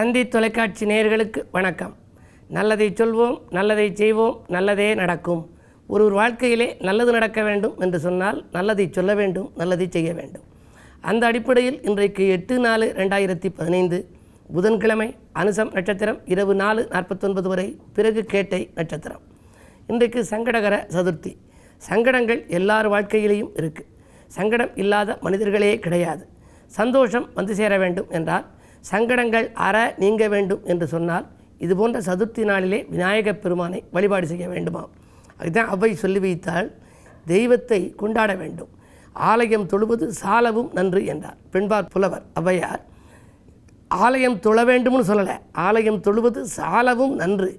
தந்தி தொலைக்காட்சி நேயர்களுக்கு வணக்கம். நல்லதை சொல்வோம், நல்லதை செய்வோம், நல்லதே நடக்கும். ஒரு வாழ்க்கையிலே நல்லது நடக்க வேண்டும் என்று சொன்னால் நல்லதை சொல்ல வேண்டும், நல்லதை செய்ய வேண்டும். அந்த அடிப்படையில் இன்றைக்கு 8/4/2015 புதன்கிழமை அனுசம் நட்சத்திரம் இரவு 4:49 வரை, பிறகு கேட்டை நட்சத்திரம். இன்றைக்கு சங்கடகர சதுர்த்தி. சங்கடங்கள் எல்லார் வாழ்க்கையிலையும் இருக்குது. சங்கடம் இல்லாத மனிதர்களே கிடையாது. சந்தோஷம் வந்து சேர வேண்டும் என்றால், சங்கடங்கள் நீங்க வேண்டும் என்று சொன்னால், இது போன்ற சதுர்த்தி நாளிலே விநாயகப் பெருமானை வழிபாடு செய்ய வேண்டுமாம். அதுதான் அவ்வை சொல்லி வைத்தால், தெய்வத்தை கொண்டாட வேண்டும். ஆலயம் தொழுவது சாலவும் நன்று என்றார் பெண்பார் புலவர் ஔவையார். ஆலயம் தொழ வேண்டும்னு சொல்லலை, ஆலயம் தொழுவது சாலவும் நன்று,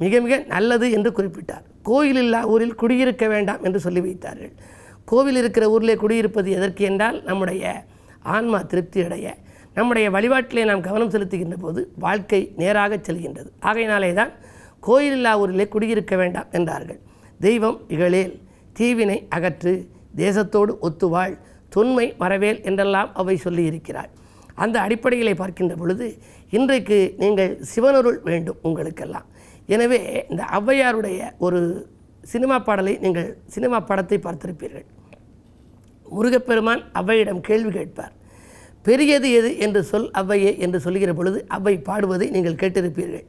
மிக மிக நல்லது என்று குறிப்பிட்டார். கோயில் இல்லா ஊரில் குடியிருக்க வேண்டாம் என்று சொல்லி வைத்தார்கள். கோவில் இருக்கிற ஊரில் குடியிருப்பது எதற்கு என்றால், நம்முடைய ஆன்மா திருப்தி அடைய, நம்முடைய வழிபாட்டிலே நாம் கவனம் செலுத்துகின்ற போது வாழ்க்கை நேராக செல்கின்றது. ஆகையினாலே தான் கோயில் இல்லா ஊரிலே குடியிருக்க வேண்டாம் என்றார்கள். தெய்வம் இகழேல், தீவினை அகற்று, தேசத்தோடு ஒத்துவாழ், தொன்மை மறவேல் என்றெல்லாம் அவை சொல்லியிருக்கிறாள். அந்த அடிப்படையிலே பார்க்கின்ற பொழுது இன்றைக்கு நீங்கள் சிவனருள் வேண்டும் உங்களுக்கெல்லாம். எனவே இந்த ஔவையாருடைய ஒரு சினிமா பாடலை, நீங்கள் சினிமா படத்தை பார்த்திருப்பீர்கள். முருகப்பெருமான் ஔவையிடம் கேள்வி கேட்பார். பெரியது எது என்று சொல் ஔவையே என்று சொல்லுகிற பொழுது ஔவை பாடுவதை நீங்கள் கேட்டிருப்பீர்கள்.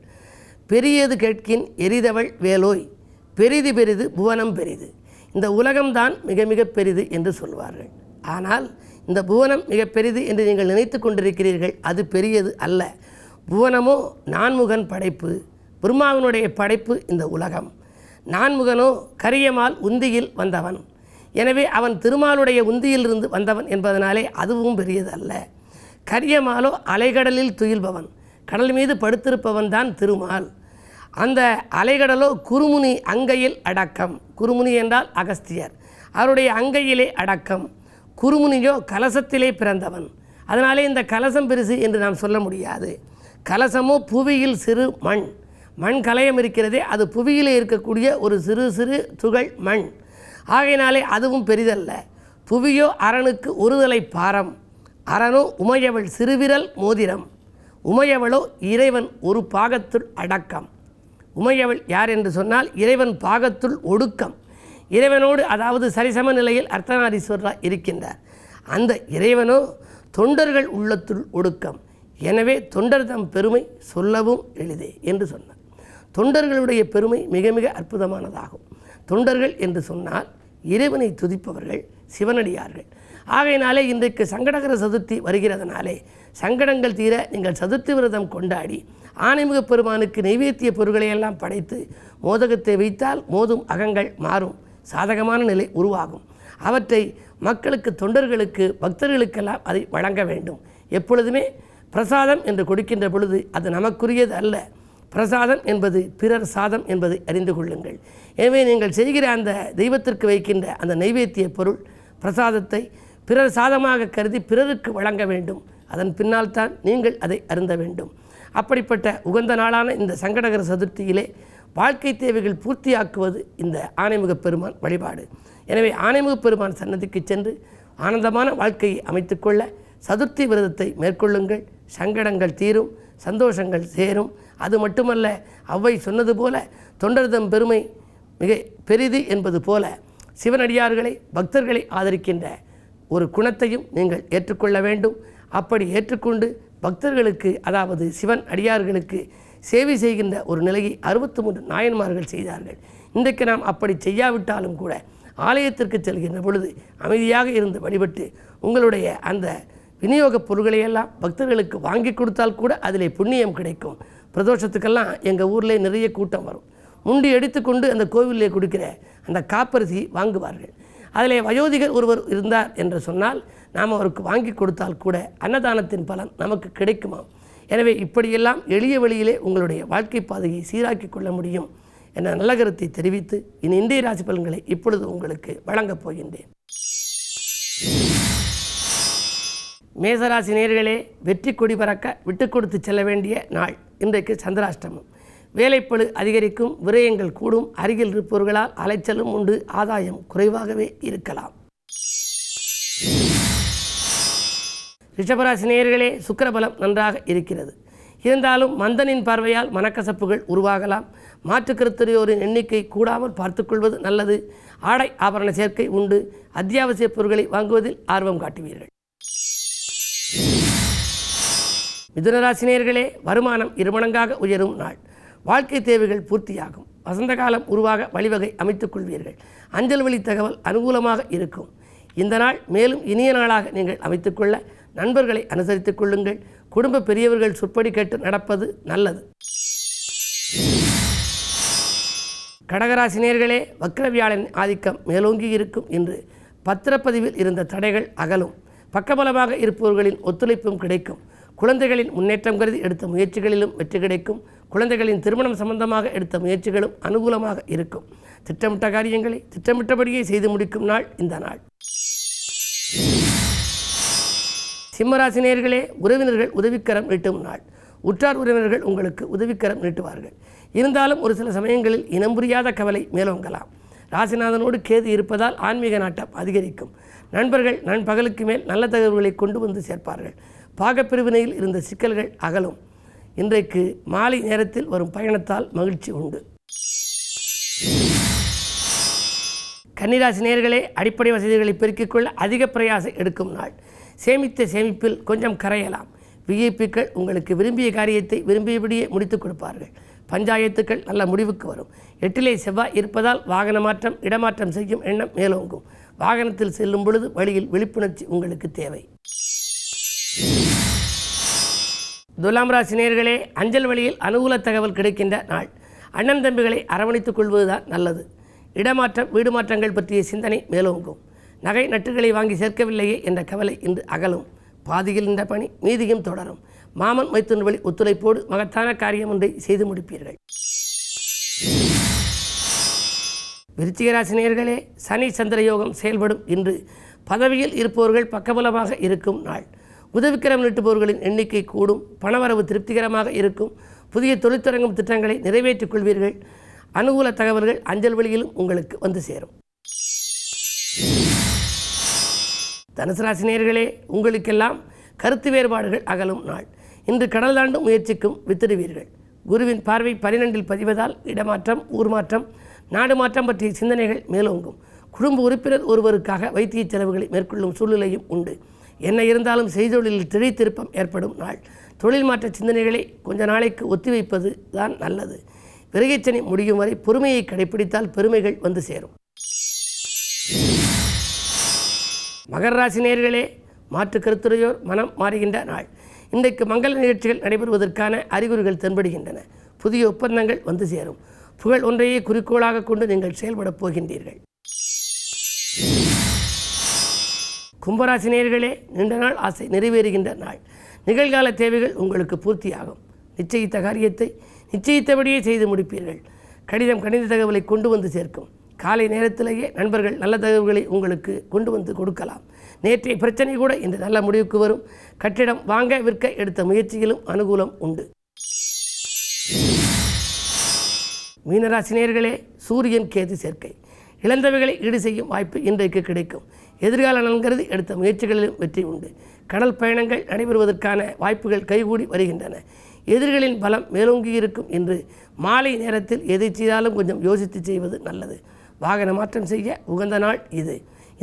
பெரியது கேட்கின் எரிதவள் வேலோய், பெரிது பெரிது புவனம் பெரிது. இந்த உலகம்தான் மிக மிக பெரிது என்று சொல்வார்கள். ஆனால் இந்த புவனம் மிக பெரிது என்று நீங்கள் நினைத்து கொண்டிருக்கிறீர்கள். அது பெரியது அல்ல. புவனமோ நான்முகன் படைப்பு, பிரம்மாவினுடைய படைப்பு இந்த உலகம். நான்முகனோ கரியமால் உந்தியில் வந்தவன். எனவே அவன் திருமாலுடைய உந்தியிலிருந்து வந்தவன் என்பதனாலே அதுவும் பெரியது அல்ல. கரியமாலோ அலைகடலில் துயில்பவன், கடல் மீது படுத்திருப்பவன் தான் திருமால். அந்த அலைகடலோ குருமுனி அங்கையில் அடக்கம். குருமுனி என்றால் அகஸ்தியர், அவருடைய அங்கையிலே அடக்கம். குருமுனியோ கலசத்திலே பிறந்தவன். அதனாலே இந்த கலசம் பெருசு என்று நாம் சொல்ல முடியாது. கலசமோ புவியில் சிறு மண். மண் கலயம் இருக்கிறதே, அது புவியிலே இருக்கக்கூடிய ஒரு சிறு சிறு துகள் மண். ஆகையினாலே அதுவும் பெரிதல்ல. புவியோ அரணுக்கு ஒருதலை பாரம், அரணோ உமையவள் சிறுவிரல் மோதிரம். உமையவளோ இறைவன் ஒரு பாகத்துள் அடக்கம். உமையவள் யார் என்று சொன்னால், இறைவன் பாகத்துள் ஒடுக்கம். இறைவனோடு அதாவது சரிசம நிலையில் அர்த்தநாரீஸ்வரராக இருக்கின்றார். அந்த இறைவனோ தொண்டர்கள் உள்ளத்துள் ஒடுக்கம். எனவே தொண்டர் தம் பெருமை சொல்லவும் எளிதே என்று சொன்னார். தொண்டர்களுடைய பெருமை மிக மிக அற்புதமானதாகும். தொண்டர்கள் என்று சொன்னால் இறைவனை துதிப்பவர்கள், சிவனடியார்கள். ஆகையினாலே இன்றைக்கு சங்கடகர சதுர்த்தி வருகிறதுனாலே சங்கடங்கள் தீர நீங்கள் சதுர்த்தி விரதம் கொண்டாடி ஆனைமுக பெருமானுக்கு நைவேத்திய பொருட்களையெல்லாம் படைத்து மோதகத்தை வைத்தால் மோதும் அகங்கள் மாறும், சாதகமான நிலை உருவாகும். அவற்றை மக்களுக்கு, தொண்டர்களுக்கு, பக்தர்களுக்கெல்லாம் அதை வழங்க வேண்டும். எப்பொழுதுமே பிரசாதம் என்று கொடுக்கின்ற பொழுது அது நமக்குரியது அல்ல. பிரசாதம் என்பது பிறர் சாதம் என்பதை அறிந்து கொள்ளுங்கள். எனவே நீங்கள் செய்கிற அந்த தெய்வத்திற்கு வைக்கின்ற அந்த நைவேத்திய பொருள் பிரசாதத்தை பிறர் சாதமாக கருதி பிறருக்கு வழங்க வேண்டும். அதன் பின்னால் தான் நீங்கள் அதை அருந்த வேண்டும். அப்படிப்பட்ட உகந்த நாளான இந்த சங்கடகர சதுர்த்தியிலே வாழ்க்கை தேவைகள் பூர்த்தியாக்குவது இந்த ஆனைமுக பெருமான் வழிபாடு. எனவே ஆனைமுக பெருமான் சன்னதிக்கு சென்று ஆனந்தமான வாழ்க்கையை அமைத்துக்கொள்ள சதுர்த்தி விரதத்தை மேற்கொள்ளுங்கள். சங்கடங்கள் தீரும், சந்தோஷங்கள் சேரும். அது மட்டுமல்ல, ஔவை சொன்னது போல தொண்டர்தம் பெருமை மிக பெரிது என்பது போல சிவனடியார்களை, பக்தர்களை ஆதரிக்கின்ற ஒரு குணத்தையும் நீங்கள் ஏற்றுக்கொள்ள வேண்டும். அப்படி ஏற்றுக்கொண்டு பக்தர்களுக்கு, அதாவது சிவன் அடியார்களுக்கு சேவை செய்கின்ற ஒரு நிலையை 63 நாயன்மார்கள் செய்தார்கள். இன்றைக்கு நாம் அப்படி செய்யாவிட்டாலும் கூட ஆலயத்திற்கு செல்கின்ற பொழுது அமைதியாக இருந்து வழிபட்டு உங்களுடைய அந்த விநியோகப் பொருட்களையெல்லாம் பக்தர்களுக்கு வாங்கி கொடுத்தால் கூட அதிலே புண்ணியம் கிடைக்கும். பிரதோஷத்துக்கெல்லாம் எங்கள் ஊரில் நிறைய கூட்டம் வரும். முண்டி எடுத்துக்கொண்டு அந்த கோவிலே கொடுக்கிற அந்த காப்பரிசி வாங்குவார்கள். அதிலே வயோதிகர் ஒருவர் இருந்தார் என்று சொன்னால் நாம் அவருக்கு வாங்கி கொடுத்தால் கூட அன்னதானத்தின் பலன் நமக்கு கிடைக்குமாம். எனவே இப்படியெல்லாம் எளிய வழியிலே உங்களுடைய வாழ்க்கை பாதையை சீராக்கி கொள்ள முடியும் என்ற நல்ல கருத்தை தெரிவித்து இனி இந்திய ராசி பலன்களை இப்பொழுது உங்களுக்கு வழங்கப் போகின்றேன். மேசராசி நேயர்களே, வெற்றி கொடி பறக்க விட்டு கொடுத்து செல்ல வேண்டிய நாள். இன்றைக்கு சந்திராஷ்டமம். வேலைப்பளு அதிகரிக்கும், விரயங்கள் கூடும், அருகில் இருப்பவர்களால் அலைச்சலும் உண்டு, ஆதாயம் குறைவாகவே இருக்கலாம். ரிஷபராசி நேயர்களே, சுக்கிரபலம் நன்றாக இருக்கிறது. இருந்தாலும் மந்தனின் பார்வையால் மனக்கசப்புகள் உருவாகலாம். மாற்று கருத்துடையோரின் எண்ணிக்கை கூடாமல் பார்த்துக்கொள்வது நல்லது. ஆடை ஆபரண சேர்க்கை உண்டு. அத்தியாவசிய பொருட்களை வாங்குவதில் ஆர்வம் காட்டுவீர்கள். மிதுனராசினியர்களே, வருமானம் இருமடங்காக உயரும் நாள். வாழ்க்கை தேவைகள் பூர்த்தியாகும். வசந்த காலம் உருவாக வழிவகை அமைத்துக் கொள்வீர்கள். அஞ்சல் வழி தகவல் அனுகூலமாக இருக்கும். இந்த நாள் மேலும் இனிய நாளாக நீங்கள் அமைத்துக்கொள்ள நண்பர்களை அனுசரித்துக் கொள்ளுங்கள். குடும்ப பெரியவர்கள் சொற்படி கேட்டு நடப்பது நல்லது. கடகராசினியர்களே, வக்ரவியாழன் ஆதிக்கம் மேலோங்கி இருக்கும். இன்று பத்திரப்பதிவில் இருந்த தடைகள் அகலும். பக்கபலமாக இருப்பவர்களின் ஒத்துழைப்பும் கிடைக்கும். குழந்தைகளின் முன்னேற்றம் கருதி எடுத்த முயற்சிகளிலும் வெற்றி கிடைக்கும். குழந்தைகளின் திருமணம் சம்பந்தமாக எடுத்த முயற்சிகளும் அனுகூலமாக இருக்கும். திட்டமிட்ட காரியங்களை திட்டமிட்டபடியே செய்து முடிக்கும் நாள் இந்த நாள். சிம்மராசினியர்களே, உறவினர்கள் உதவிக்கரம் நீட்டும் நாள். உற்றார் உறவினர்கள் உங்களுக்கு உதவிக்கரம் நீட்டுவார்கள். இருந்தாலும் ஒரு சில சமயங்களில் இனம் புரியாத கவலை மேலோங்கலாம். ராசிநாதனோடு கேது இருப்பதால் ஆன்மீக நாட்டம் அதிகரிக்கும். நண்பர்கள் நண்பகலுக்கு மேல் நல்ல தகவல்களை கொண்டு வந்து சேர்ப்பார்கள். பாகப்பிரிவினையில் இருந்த சிக்கல்கள் அகலும். இன்றைக்கு மாலை நேரத்தில் வரும் பயணத்தால் மகிழ்ச்சி உண்டு. கன்னிராசி நேயர்களே, அடிப்படை வசதிகளை பெருக்கிக் கொள்ள அதிக பிரயாசம் எடுக்கும் நாள். சேமித்த சேமிப்பில் கொஞ்சம் கரையலாம். விஐபிக்கள் உங்களுக்கு விரும்பிய காரியத்தை விரும்பியபடியே முடித்துக் கொடுப்பார்கள். பஞ்சாயத்துக்கள் நல்ல முடிவுக்கு வரும். 8லே செவ்வாய் இருப்பதால் வாகன மாற்றம் இடமாற்றம் செய்யும் எண்ணம் மேலோங்கும். வாகனத்தில் செல்லும் பொழுது வழியில் விழிப்புணர்ச்சி உங்களுக்கு தேவை. துலாம் ராசி நேயர்களே, அஞ்சல் வழியில் அனுகூல தகவல் கிடைக்கின்ற நாள். அண்ணன் தம்பிகளை அரவணைத்துக் கொள்வதுதான் நல்லது. இடமாற்றம் வீடு மாற்றங்கள் பற்றிய சிந்தனை மேலோங்கும். நகை நட்டுகளை வாங்கி சேர்க்கவில்லையே என்ற கவலை இன்று அகலும். பாதியில் இந்த பணி மீதியும் தொடரும். மாமன் மைத்துன் வழி ஒத்துழைப்போடு மகத்தான காரியம் ஒன்றை செய்து முடிப்பீர்கள். விருச்சிக ராசி நேயர்களே, சனி சந்திர யோகம் செயல்படும். இன்று பதவியில் இருப்பவர்கள் பக்கபலமாக இருக்கும் நாள். உதவிக்கரம் நீட்டுபவர்களின் எண்ணிக்கை கூடும். பணவரவு திருப்திகரமாக இருக்கும். புதிய தொழிற்தொடங்கும் திட்டங்களை நிறைவேற்றிக் கொள்வீர்கள். அனுகூல தகவல்கள் அஞ்சல் வழியிலும் உங்களுக்கு வந்து சேரும். தனுசு ராசி நேயர்களே, உங்களுக்கெல்லாம் கருத்து வேறுபாடுகள் அகலும் நாள். இன்று கடல் தாண்டும் முயற்சிக்கும் வித்திடுவீர்கள். குருவின் பார்வை 12இல் பதிவதால் இடமாற்றம் ஊர் மாற்றம் நாடு மாற்றம் பற்றிய சிந்தனைகள் மேலோங்கும். குடும்ப உறுப்பினர் ஒருவருக்காக வைத்திய செலவுகளை மேற்கொள்ளும் சூழ்நிலையும் உண்டு. என்ன இருந்தாலும் செய்தொழிலில் திடீர்த்திருப்பம் ஏற்படும் நாள். தொழில் மாற்ற சிந்தனைகளை கொஞ்ச நாளைக்கு ஒத்திவைப்பது தான் நல்லது. விரையச்சனி முடியும் வரை பொறுமையை கடைபிடித்தால் பெருமைகள் வந்து சேரும். மகர ராசி நேயர்களே, மாற்று கருத்துடையோர் மனம் மாறுகின்ற நாள். இன்றைக்கு மங்கள நிகழ்ச்சிகள் நடைபெறுவதற்கான அறிகுறிகள் தென்படுகின்றன. புதிய ஒப்பந்தங்கள் வந்து சேரும். புகழ் ஒன்றையே குறிக்கோளாக கொண்டு நீங்கள் செயல்படப் போகின்றீர்கள். கும்பராசி நேயர்களே, நீண்ட நாள் ஆசை நிறைவேறுகின்ற நாள். நிகழ்கால தேவைகள் உங்களுக்கு பூர்த்தியாகும். நிச்சயித்த காரியத்தை நிச்சயித்தபடியே செய்து முடிப்பீர்கள். கடிதம் கணித தகவலை கொண்டு வந்து சேர்க்கும். காலை நேரத்திலேயே நண்பர்கள் நல்ல தகவல்களை உங்களுக்கு கொண்டு வந்து கொடுக்கலாம். நேற்றைய பிரச்சனை கூட இன்று நல்ல முடிவுக்கு வரும். கட்டிடம் வாங்க விற்க எடுத்த முயற்சியிலும் அனுகூலம் உண்டு. மீனராசி நேயர்களே, சூரியன் கேது சேர்க்கை. இழந்தவைகளை ஈடு செய்யும் வாய்ப்பு இன்றைக்கு கிடைக்கும். எதிர்கால நலன்கருதி எடுத்த முயற்சிகளிலும் வெற்றி உண்டு. கடல் பயணங்கள் நடைபெறுவதற்கான வாய்ப்புகள் கைகூடி வருகின்றன. எதிரிகளின் பலம் மேலோங்கி இருக்கும். இன்று மாலை நேரத்தில் எதை செய்தாலும் கொஞ்சம் யோசித்து செய்வது நல்லது. வாகன மாற்றம் செய்ய உகந்த நாள் இது.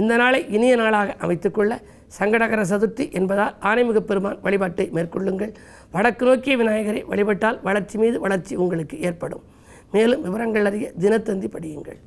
இந்த நாளை இனிய நாளாக அமைத்துக்கொள்ள சங்கடகர சதுர்த்தி என்பதால் ஆனைமுகப் பெருமான் வழிபாட்டை மேற்கொள்ளுங்கள். வடக்கு நோக்கிய விநாயகரை வழிபட்டால் வளர்ச்சி மீது வளர்ச்சி உங்களுக்கு ஏற்படும். மேலும் விவரங்கள் அறிய தினத்தந்தி படியுங்கள்.